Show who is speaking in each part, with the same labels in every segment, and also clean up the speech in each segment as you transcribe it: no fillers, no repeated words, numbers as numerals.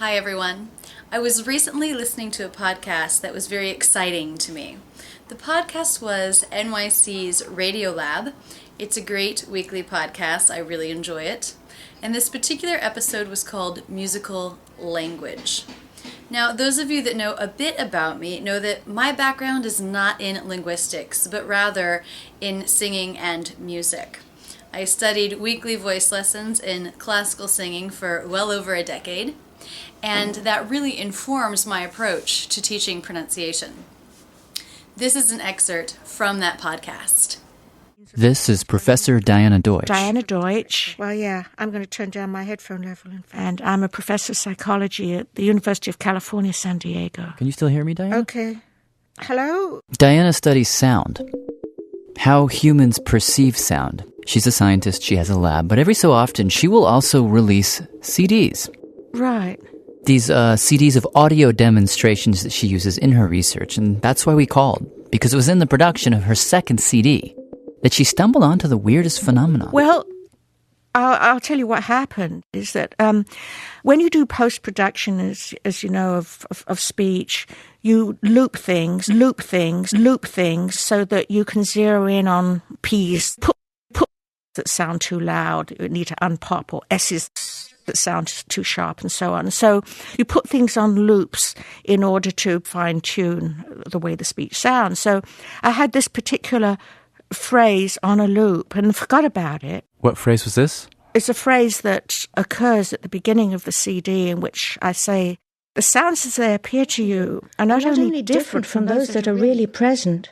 Speaker 1: Hi everyone. I was recently listening to a podcast that was very exciting to me. The podcast was NYC's Radio Lab. It's a great weekly podcast. I really enjoy it. And this particular episode was called Musical Language. Now, those of you that know a bit about me know that my background is not in linguistics, but rather in singing and music. I studied weekly voice lessons in classical singing for well over a decade, and that really informs my approach to teaching pronunciation. This is an excerpt from that podcast.
Speaker 2: This is Professor Diana Deutsch.
Speaker 3: Diana Deutsch. Well, yeah, I'm going to turn down my headphone level. And I'm a professor of psychology at the University of California, San Diego.
Speaker 2: Can you still hear me, Diana?
Speaker 3: Okay. Hello?
Speaker 2: Diana studies sound. How humans perceive sound. She's a scientist, she has a lab, but every so often she will also release CDs.
Speaker 3: Right.
Speaker 2: These CDs of audio demonstrations that she uses in her research, and that's why we called, because it was in the production of her second CD that she stumbled onto the weirdest phenomenon.
Speaker 3: Well, I'll tell you what happened, is that when you do post-production, as you know, of speech, you loop things, so that you can zero in on P's, that sound too loud, you need to unpop, or S's that sound too sharp, and so on. So you put things on loops in order to fine-tune the way the speech sounds. So I had this particular phrase on a loop and forgot about it.
Speaker 2: What phrase was this?
Speaker 3: It's a phrase that occurs at the beginning of the CD in which I say, the sounds as they appear to you are not only different from those that are really present,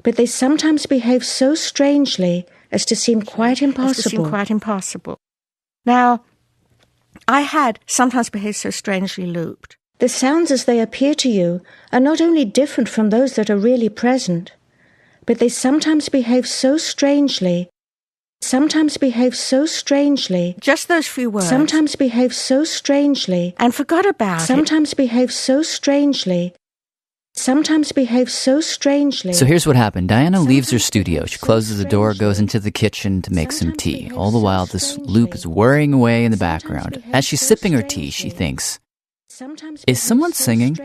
Speaker 3: but they sometimes behave so strangely as to seem quite impossible. Now, I had sometimes behave so strangely looped. The sounds as they appear to you are not only different from those that are really present, but they sometimes behave so strangely. Just those few words. Sometimes behave so strangely. And forgot about it. Sometimes behave so strangely. So
Speaker 2: here's what happened. Diana leaves her studio. She closes the door, goes into the kitchen to make some tea. All the while, this loop is whirring away in the background. As she's sipping her tea, she thinks, is someone singing?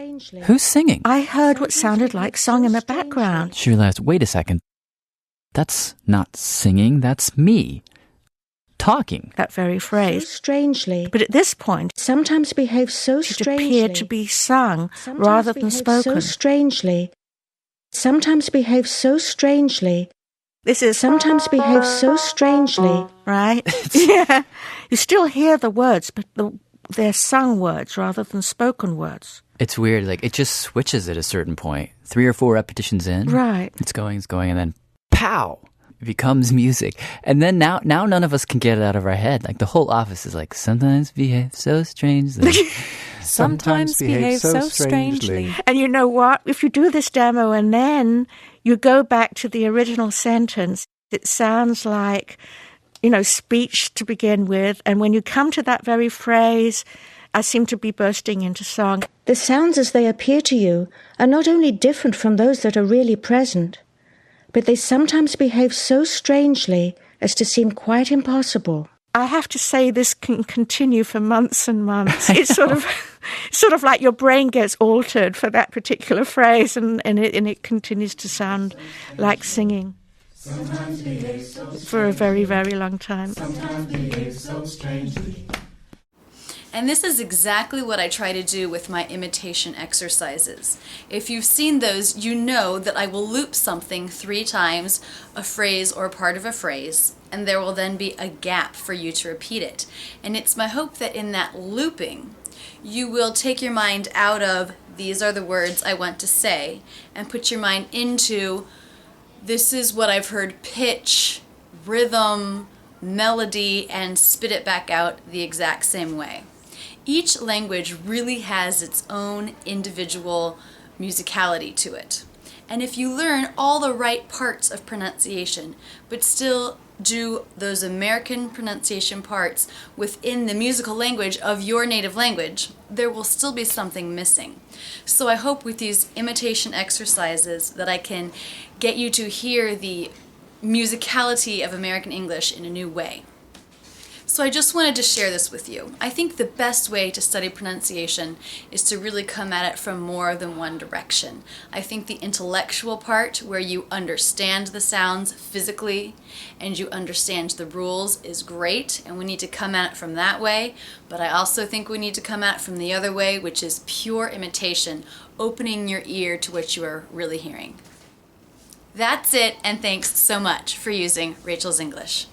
Speaker 2: Who's singing?
Speaker 3: I heard what sounded like song in the background.
Speaker 2: She realized, wait a second. That's not singing, that's me. Talking.
Speaker 3: That very phrase. So strangely. But at this point, sometimes behave so strangely. It appeared to be sung rather than spoken. So strangely. Sometimes behave so strangely. This is sometimes behave so strangely, right? Yeah. You still hear the words, but they're sung words rather than spoken words.
Speaker 2: It's weird. Like, it just switches at a certain point. 3 or 4 repetitions in.
Speaker 3: Right.
Speaker 2: It's going, and then pow! It becomes music. And then now none of us can get it out of our head. Like, the whole office is like, sometimes behave so strangely.
Speaker 4: Sometimes behave so strangely.
Speaker 3: And you know what? If you do this demo and then you go back to the original sentence, it sounds like, speech to begin with. And when you come to that very phrase, I seem to be bursting into song. The sounds as they appear to you are not only different from those that are really present, but they sometimes behave so strangely as to seem quite impossible. I have to say this can continue for months and months. It's sort of like your brain gets altered for that particular phrase, and it continues to sound like singing for a very, very long time.
Speaker 1: And this is exactly what I try to do with my imitation exercises. If you've seen those, you know that I will loop something 3 times, a phrase or part of a phrase, and there will then be a gap for you to repeat it. And it's my hope that in that looping, you will take your mind out of, these are the words I want to say, and put your mind into, this is what I've heard pitch, rhythm, melody, and spit it back out the exact same way. Each language really has its own individual musicality to it. And if you learn all the right parts of pronunciation, but still do those American pronunciation parts within the musical language of your native language, there will still be something missing. So I hope with these imitation exercises that I can get you to hear the musicality of American English in a new way. So I just wanted to share this with you. I think the best way to study pronunciation is to really come at it from more than one direction. I think the intellectual part, where you understand the sounds physically and you understand the rules, is great, and we need to come at it from that way. But I also think we need to come at it from the other way, which is pure imitation, opening your ear to what you are really hearing. That's it, and thanks so much for using Rachel's English.